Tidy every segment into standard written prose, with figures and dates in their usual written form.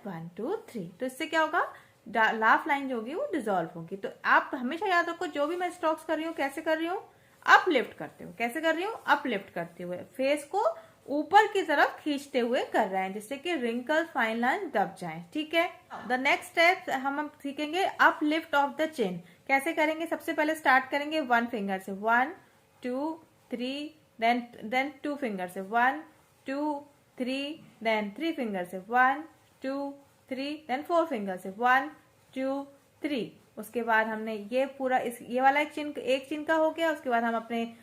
1 2 3। तो इससे क्या होगा, लाफ लाइन जो होगी वो डिसॉल्व होगी। तो आप हमेशा याद रखो, जो भी मैं स्ट्रोक्स कर रही हूँ कैसे कर रही हूँ, अप लिफ्ट करते हुए। कैसे कर रही हूँ, अप लिफ्ट करते हुए, फेस को ऊपर की तरफ खींचते हुए कर रहे हैं, जिससे कि रिंकल फाइन लाइन दब जाए। ठीक है। द नेक्स्ट स्टेप हम सीखेंगे up lift off the chin. कैसे करेंगे, सबसे पहले स्टार्ट करेंगे 1 फिंगर से, 1 2 3, देन 2 फिंगर से, 1 2 3, देन 3 फिंगर से, 1 2 3, देन 4 फिंगर से, 1 2 3। उसके बाद हमने ये पूरा ये वाला एक चिन का हो गया। उसके बाद हम अपने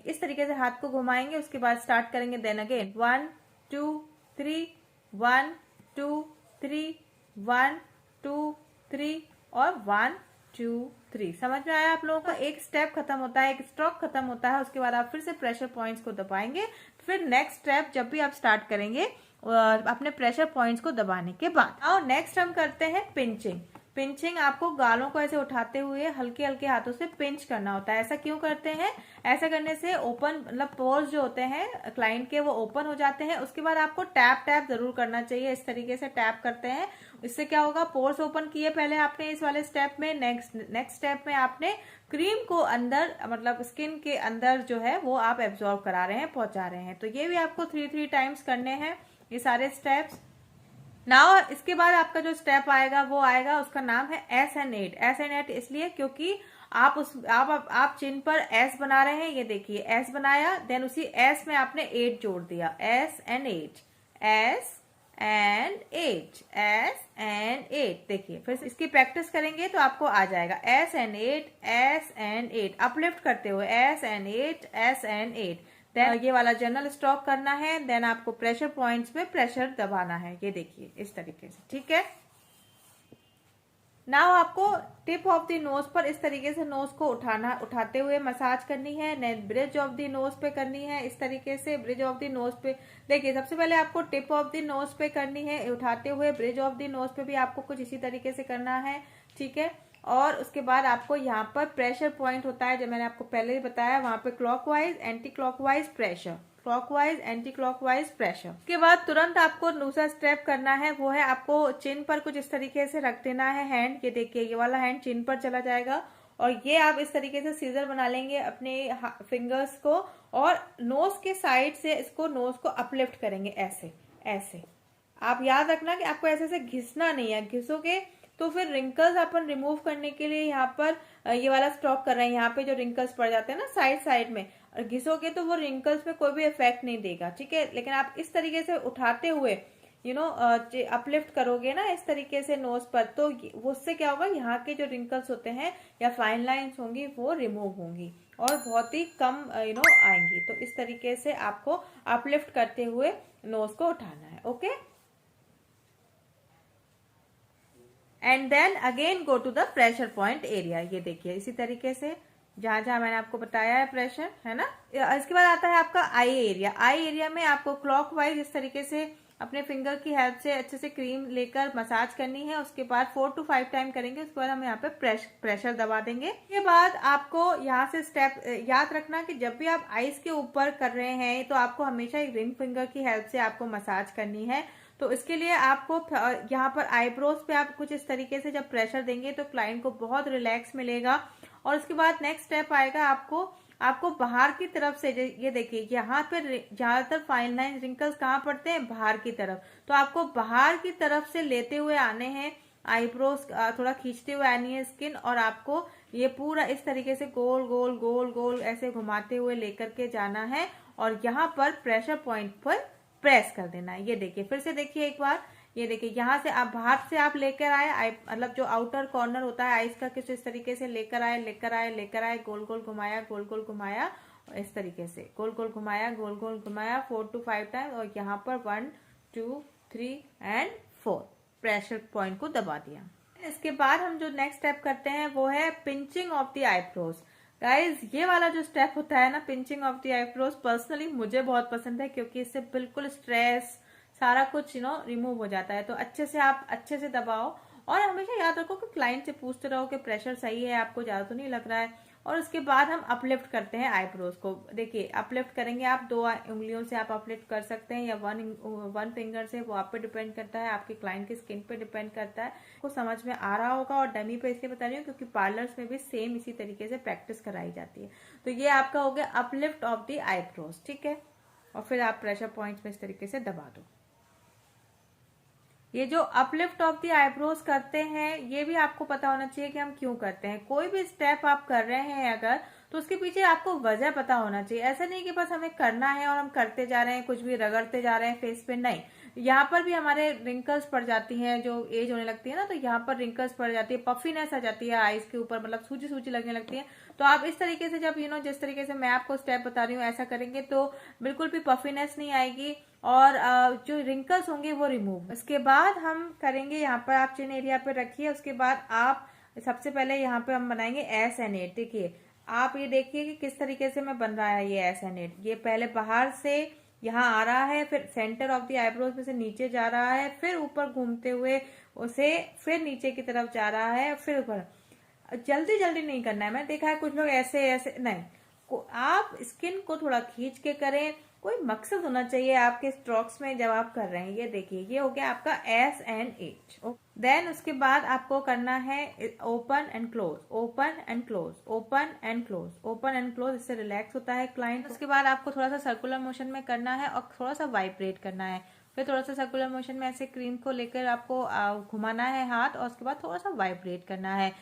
इस तरीके से हाथ को घुमाएंगे। उसके बाद स्टार्ट करेंगे, देन अगेन 1 2 3, 1 2 3, 1 2 3 और 1 2 3। समझ में आया आप लोगों को? एक स्टेप खत्म होता है, एक स्ट्रोक खत्म होता है, उसके बाद आप फिर से प्रेशर पॉइंट्स को दबाएंगे। फिर नेक्स्ट स्टेप जब भी आप स्टार्ट करेंगे अपने प्रेशर पॉइंट्स को दबाने के बाद। और नेक्स्ट हम करते हैं पिंचिंग। पिंचिंग आपको गालों को ऐसे उठाते हुए हल्के हल्के हाथों से पिंच करना होता है। ऐसा क्यों करते हैं, ऐसा करने से ओपन मतलब पोर्स जो होते हैं क्लाइंट के वो ओपन हो जाते हैं। उसके बाद आपको टैप टैप जरूर करना चाहिए, इस तरीके से टैप करते हैं। इससे क्या होगा, पोर्स ओपन किए पहले आपने इस वाले स्टेप में, नेक्स्ट स्टेप में आपने क्रीम को अंदर मतलब स्किन के अंदर जो है वो आप एब्जॉर्ब करा रहे हैं, पहुंचा रहे हैं। तो ये भी आपको 3 टाइम्स करने हैं ये सारे स्टेप्स। नाउ इसके बाद आपका जो स्टेप आएगा वो आएगा, उसका नाम है SN8। SN8 इसलिए क्योंकि आप चिन पर S बना रहे हैं। ये देखिए S बनाया, देन उसी S में आपने 8 जोड़ दिया, SN8 SN8 SN8। देखिए फिर इसकी प्रैक्टिस करेंगे तो आपको आ जाएगा SN8 SN8, अपलिफ्ट करते हुए SN8 SN8। देन ये वाला जनरल स्ट्रोक करना है, देन आपको प्रेशर पॉइंट्स पे प्रेशर दबाना है। ये देखिए इस तरीके से। ठीक है। नाउ आपको टिप ऑफ द नोज पर इस तरीके से नोज को उठाते हुए मसाज करनी है। Then bridge of the nose पे करनी है, इस तरीके से ब्रिज ऑफ द नोज पे। देखिए सबसे पहले आपको टिप ऑफ द नोज पे करनी है उठाते हुए, ब्रिज ऑफ द नोज पे भी आपको कुछ इसी तरीके से करना है। ठीक है। और उसके बाद आपको यहाँ पर प्रेशर पॉइंट होता है, जो मैंने आपको पहले ही बताया, वहां पे clockwise anti clockwise pressure, clockwise anti clockwise pressure. उसके बाद तुरंत आपको दूसरा स्टेप करना है, वो है आपको चिन पर कुछ इस तरीके से रख देना है हैंड। ये देखिए ये वाला हैंड चिन पर चला जाएगा और ये आप इस तरीके से सीजर बना लेंगे अपने फिंगर्स को और नोज के साइड से इसको नोज को अपलिफ्ट करेंगे ऐसे ऐसे। आप याद रखना कि आपको ऐसे से घिसना नहीं है, घिसोगे तो फिर रिंकल्स अपन रिमूव करने के लिए यहाँ पर ये वाला स्ट्रोक कर रहे हैं। यहाँ पे जो रिंकल्स पड़ जाते हैं ना साइड साइड में, और घिसोगे तो वो रिंकल्स में कोई भी इफेक्ट नहीं देगा। ठीक है। लेकिन आप इस तरीके से उठाते हुए अपलिफ्ट करोगे ना इस तरीके से नोज पर, तो उससे क्या होगा, यहाँ के जो रिंकल्स होते हैं या फाइन लाइंस होंगी वो रिमूव होंगी और बहुत ही कम आएंगी। तो इस तरीके से आपको अपलिफ्ट करते हुए नोज को उठाना है। Okay. And then again go to the pressure point area. ये देखिए इसी तरीके से जहां जहां मैंने आपको बताया है प्रेशर, है ना। इसके बाद आता है आपका आई एरिया। आई एरिया में आपको क्लॉकवाइज इस तरीके से अपने फिंगर की हेल्प से अच्छे से क्रीम लेकर मसाज करनी है। उसके बाद 4 to 5 टाइम करेंगे। उसके बाद हम यहाँ पे प्रेशर दबा देंगे। उसके बाद आपको यहाँ से स्टेप याद रखना कि जब भी आप आईज के ऊपर कर रहे हैं तो आपको हमेशा एक रिंग फिंगर की हेल्प से आपको मसाज करनी है। तो इसके लिए आपको यहाँ पर आईब्रोज पे आप कुछ इस तरीके से जब प्रेशर देंगे तो क्लाइंट को बहुत रिलैक्स मिलेगा। और उसके बाद नेक्स्ट स्टेप आएगा, आपको बाहर की तरफ से, ये देखिए यहाँ पे ज्यादातर फाइन लाइन रिंकल्स कहाँ पड़ते हैं, बाहर की तरफ। तो आपको बाहर की तरफ से लेते हुए आने हैं, आईब्रोज थोड़ा खींचते हुए आनी है स्किन, और आपको ये पूरा इस तरीके से गोल गोल गोल गोल ऐसे घुमाते हुए लेकर के जाना है और यहाँ पर प्रेशर पॉइंट पर प्रेस कर देना है। ये देखिए फिर से देखिए एक बार, ये देखिए यहाँ से आप बाहर से आप लेकर आए, मतलब जो आउटर कॉर्नर होता है आइस का, किस इस तरीके से लेकर आए, गोल गोल घुमाया, गोल गोल घुमाया, इस तरीके से गोल गोल घुमाया, गोल गोल घुमाया 4 to 5 टाइम, और यहाँ पर 1 2 3 एंड 4 प्रेशर पॉइंट को दबा दिया। इसके बाद हम जो नेक्स्ट स्टेप करते हैं वो है pinching of the eyebrows. Guys ये वाला जो स्टेप होता है ना, pinching of the eyebrows, personally मुझे बहुत पसंद है क्योंकि इससे बिल्कुल स्ट्रेस सारा कुछ रिमूव हो जाता है। तो आप अच्छे से दबाओ और हमेशा याद रखो कि क्लाइंट से पूछते रहो कि प्रेशर सही है, आपको ज्यादा तो नहीं लग रहा है। और उसके बाद हम अपलिफ्ट करते हैं आईब्रोज को। देखिए अपलिफ्ट करेंगे आप 2 उंगलियों से आप अपलिफ्ट कर सकते हैं या वन फिंगर से, वो आप पे डिपेंड करता है, आपके क्लाइंट की स्किन पे डिपेंड करता है। आपको समझ में आ रहा होगा, और डमी पे इसलिए बता रही हूँ क्योंकि पार्लर्स में भी सेम इसी तरीके से प्रैक्टिस कराई जाती है। तो ये आपका हो गया अपलिफ्ट ऑफ द आईब्रोज, ठीक है। और फिर आप प्रेशर पॉइंट्स में इस तरीके से दबा दो। ये जो अपलिफ्ट ऑफ द आईब्रोज करते हैं, ये भी आपको पता होना चाहिए कि हम क्यों करते हैं। कोई भी स्टेप आप कर रहे हैं अगर, तो उसके पीछे आपको वजह पता होना चाहिए। ऐसा नहीं कि बस हमें करना है और हम करते जा रहे हैं, कुछ भी रगड़ते जा रहे हैं फेस पे, नहीं। यहाँ पर भी हमारे रिंकल्स पड़ जाती हैं, जो एज होने लगती है ना, तो यहाँ पर रिंकल्स पड़ जाती है, पफीनेस आ जाती है आईज के ऊपर, मतलब सूजी सूजी लगने लगती है। तो आप इस तरीके से जब जिस तरीके से मैं आपको स्टेप बता रही हूँ ऐसा करेंगे तो बिल्कुल भी पफीनेस नहीं आएगी, और जो रिंकल्स होंगे वो रिमूव। उसके बाद हम करेंगे, यहाँ पर आप चिन एरिया पे रखिए। उसके बाद आप सबसे पहले यहाँ पे हम बनाएंगे एस एंड एट। देखिए आप ये देखिए कि किस तरीके से मैं बन रहा है ये एस एंड एट। ये पहले बाहर से यहाँ आ रहा है, फिर सेंटर ऑफ द आईब्रोज में से नीचे जा रहा है, फिर ऊपर घूमते हुए उसे फिर नीचे की तरफ जा रहा है, फिर ऊपर। जल्दी जल्दी नहीं करना है, मैंने देखा है कुछ लोग ऐसे ऐसे नहीं, आप स्किन को थोड़ा खींच के करें। कोई मकसद होना चाहिए आपके स्ट्रोक्स में जब आप कर रहे हैं। ये देखिए ये हो गया आपका एस एंड एच। देन उसके बाद आपको करना है open and close, open and close, open and close, open and close. इससे रिलैक्स होता है क्लाइंट। उसके बाद आपको थोड़ा सा सर्कुलर मोशन में करना है और थोड़ा सा वाइब्रेट करना है। फिर थोड़ा सा सर्कुलर मोशन में ऐसे क्रीम को लेकर आपको घुमाना है हाथ, और उसके बाद थोड़ा सा वाइब्रेट करना है।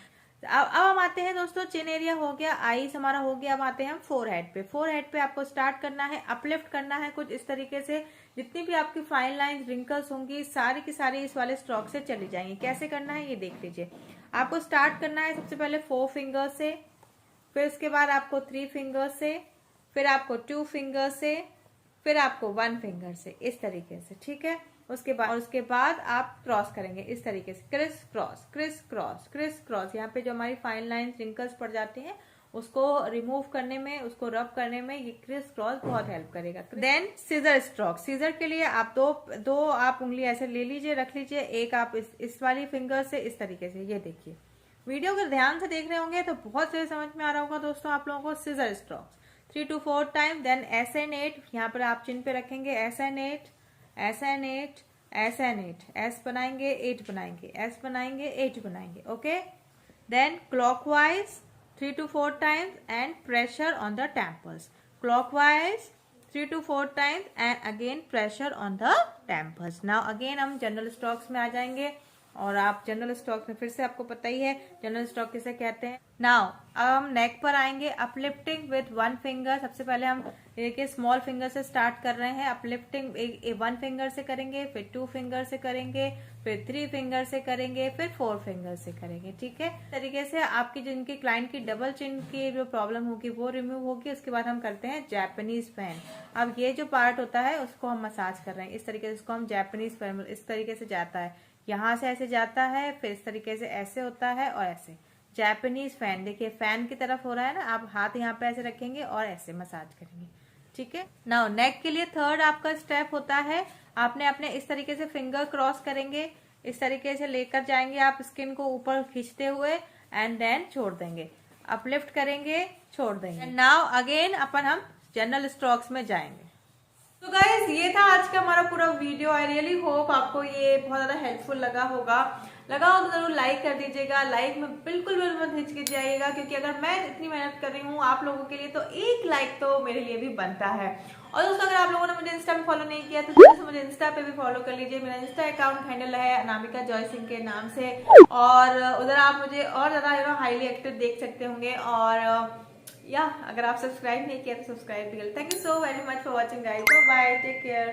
अब हम आते हैं दोस्तों, चिन एरिया हो गया, आईज हमारा हो गया। अब आते हैं हम फोरहेड पे। फोरहेड पे आपको स्टार्ट करना है, अपलिफ्ट करना है कुछ इस तरीके से। जितनी भी आपकी फाइन लाइंस रिंकल्स होंगी सारी की सारी इस वाले स्ट्रोक से चली जाएंगी। कैसे करना है ये देख लीजिए। आपको स्टार्ट करना है सबसे पहले 4 फिंगर से, फिर उसके बाद आपको 3 फिंगर से, फिर आपको 2 फिंगर से, फिर आपको 1 फिंगर से, इस तरीके से, ठीक है। उसके बाद आप क्रॉस करेंगे इस तरीके से, criss cross, criss cross, criss cross. यहाँ पे जो हमारी फाइन लाइंस रिंकल्स पड़ जाती हैं उसको रिमूव करने में, उसको रब करने में ये क्रिस क्रॉस बहुत हेल्प करेगा। Then scissor stroke. सीजर के लिए आप दो आप उंगली ऐसे ले लीजिए, रख लीजिए। एक आप इस वाली फिंगर से इस तरीके से, ये देखिए। वीडियो अगर ध्यान से देख रहे होंगे तो बहुत से समझ में आ रहा होगा दोस्तों आप लोगों को। Scissor stroke 3 to 4 time. Then S and 8, यहाँ पर आप चिन पे रखेंगे, S and 8, S and 8, S and 8, S बनाएंगे 8 बनाएंगे, एस बनाएंगे 8 बनाएंगे, okay. Then clockwise 3 to 4 times and pressure on the temples. Clockwise 3 to 4 times and again pressure on the temples. Now again हम जनरल स्ट्रोक्स में आ जाएंगे, और आप जनरल स्ट्रोक्स में फिर से आपको पता ही है जनरल स्ट्रोक किसे कहते हैं। नाउ अब हम नेक पर आएंगे, अपलिफ्टिंग विथ 1 फिंगर। सबसे पहले हम देखिए स्मॉल फिंगर से स्टार्ट कर रहे हैं। अपलिफ्टिंग 1 फिंगर से करेंगे, फिर 2 फिंगर से करेंगे, फिर 3 फिंगर से करेंगे, फिर 4 फिंगर से करेंगे, ठीक है। तरीके से आपकी जिनकी क्लाइंट की डबल चिन की जो प्रॉब्लम होगी वो रिमूव होगी। उसके बाद हम करते हैं जैपनीज फैन। अब ये जो पार्ट होता है उसको हम मसाज कर रहे हैं इस तरीके से, इसको हम जैपनीज फैन, इस तरीके से जाता है, यहाँ से ऐसे जाता है, फिर इस तरीके से ऐसे होता है और ऐसे। जैपनीज फैन, देखिए फैन की तरफ हो रहा है ना, आप हाथ यहाँ पे ऐसे रखेंगे और ऐसे मसाज करेंगे, ठीक है। नाउ नेक के लिए थर्ड आपका स्टेप होता है, आपने अपने इस तरीके से फिंगर क्रॉस करेंगे, इस तरीके से लेकर जाएंगे आप स्किन को ऊपर खींचते हुए, एंड देन छोड़ देंगे, अपलिफ्ट करेंगे, छोड़ देंगे। नाउ अगेन अपन हम जनरल स्ट्रोक्स में जाएंगे। तो गाइज ये था आज का हमारा पूरा वीडियो। आई रियली होप आपको ये बहुत ज्यादा हेल्पफुल लगा हो तो जरूर लाइक कर दीजिएगा। लाइक में बिल्कुल भी मत हिचकिचाइएगा, क्योंकि अगर मैं इतनी मेहनत कर रही हूँ आप लोगों के लिए तो एक लाइक तो मेरे लिए भी बनता है। और दोस्तों अगर आप लोगों ने मुझे इंस्टा पे फॉलो नहीं किया तो जल्दी से मुझे इंस्टा पे भी फॉलो कर लीजिए। मेरा इंस्टा अकाउंट हैंडल है अनामिका जॉय सिंह के नाम से, और उधर आप मुझे और ज्यादा हाईली एक्टिव देख सकते होंगे। और या अगर आप सब्सक्राइब नहीं किया तो सब्सक्राइब भी कर। Thank you so very much for watching guys. Bye, take care.